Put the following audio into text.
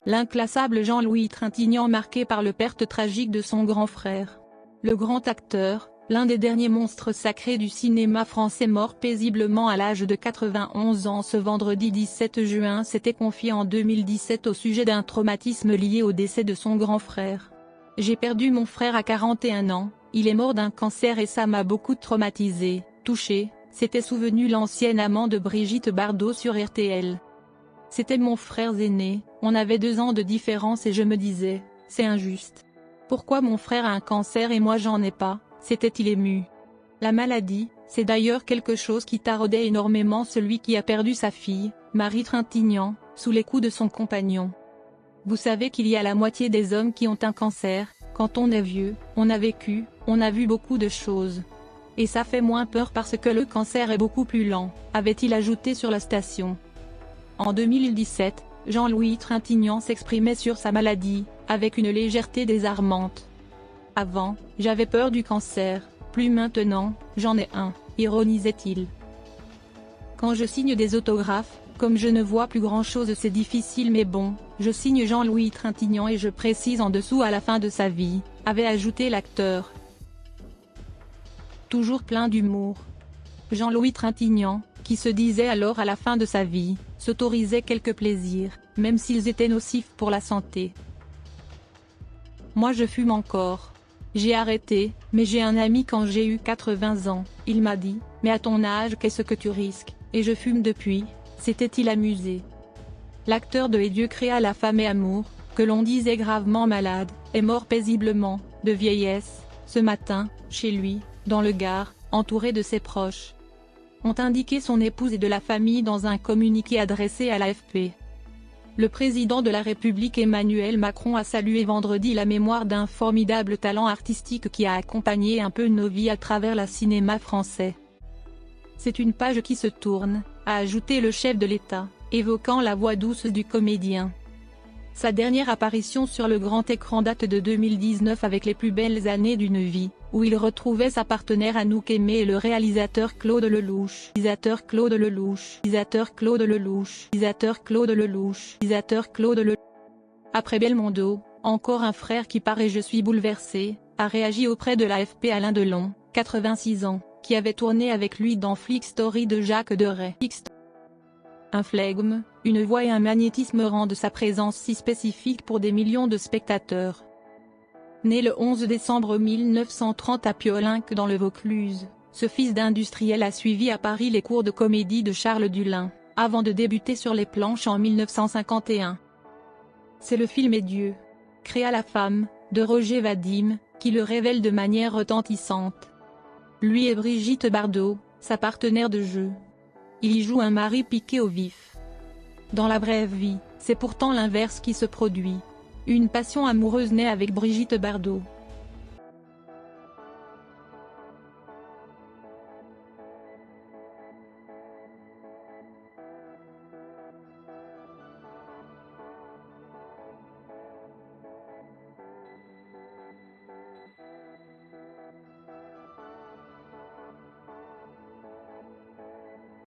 l'inclassable Jean-Louis Trintignant marqué par le perte tragique de son grand frère. Le grand acteur, l'un des derniers monstres sacrés du cinéma français mort paisiblement à l'âge de 91 ans ce vendredi 17 juin s'était confié en 2017 au sujet d'un traumatisme lié au décès de son grand frère. « J'ai perdu mon frère à 41 ans, il est mort d'un cancer et ça m'a beaucoup traumatisé, touché », s'était souvenu l'ancien amant de Brigitte Bardot sur RTL. « C'était mon frère aîné, on avait 2 ans de différence et je me disais, c'est injuste. Pourquoi mon frère a un cancer et moi j'en ai pas ?» s'était-il ému. La maladie, c'est d'ailleurs quelque chose qui taraudait énormément celui qui a perdu sa fille, Marie Trintignant, sous les coups de son compagnon. Vous savez qu'il y a la moitié des hommes qui ont un cancer, quand on est vieux, on a vécu, on a vu beaucoup de choses. Et ça fait moins peur parce que le cancer est beaucoup plus lent, avait-il ajouté sur la station. En 2017, Jean-Louis Trintignant s'exprimait sur sa maladie, avec une légèreté désarmante. « Avant, j'avais peur du cancer, plus maintenant, j'en ai un », ironisait-il. « Quand je signe des autographes, comme je ne vois plus grand-chose c'est difficile mais bon, je signe Jean-Louis Trintignant et je précise en dessous à la fin de sa vie », avait ajouté l'acteur. Toujours plein d'humour. Jean-Louis Trintignant, qui se disait alors à la fin de sa vie, s'autorisait quelques plaisirs, même s'ils étaient nocifs pour la santé. « Moi je fume encore. J'ai arrêté, mais j'ai un ami quand j'ai eu 80 ans, il m'a dit, mais à ton âge qu'est-ce que tu risques, et je fume depuis », s'était-il amusé. L'acteur de Et Dieu créa la femme et amour, que l'on disait gravement malade, est mort paisiblement, de vieillesse, ce matin, chez lui, dans le Gard, entouré de ses proches. Ont indiqué son épouse et de la famille dans un communiqué adressé à l'AFP. Le président de la République Emmanuel Macron a salué vendredi la mémoire d'un formidable talent artistique qui a accompagné un peu nos vies à travers le cinéma français. C'est une page qui se tourne, a ajouté le chef de l'État, évoquant la voix douce du comédien. Sa dernière apparition sur le grand écran date de 2019 avec Les plus belles années d'une vie, où il retrouvait sa partenaire Anouk Aimée et le réalisateur Claude Lelouch. Après Belmondo, encore un frère qui paraît Je suis bouleversé, a réagi auprès de l'AFP Alain Delon, 86 ans, qui avait tourné avec lui dans Flick Story de Jacques Deray. Un flegme, une voix et un magnétisme rendent sa présence si spécifique pour des millions de spectateurs. Né le 11 décembre 1930 à Piolinc dans le Vaucluse, ce fils d'industriel a suivi à Paris les cours de comédie de Charles Dulin, avant de débuter sur les planches en 1951. C'est le film Et Dieu créa la femme, de Roger Vadim, qui le révèle de manière retentissante. Lui et Brigitte Bardot, sa partenaire de jeu. Il y joue un mari piqué au vif. Dans la brève vie, c'est pourtant l'inverse qui se produit. Une passion amoureuse naît avec Brigitte Bardot.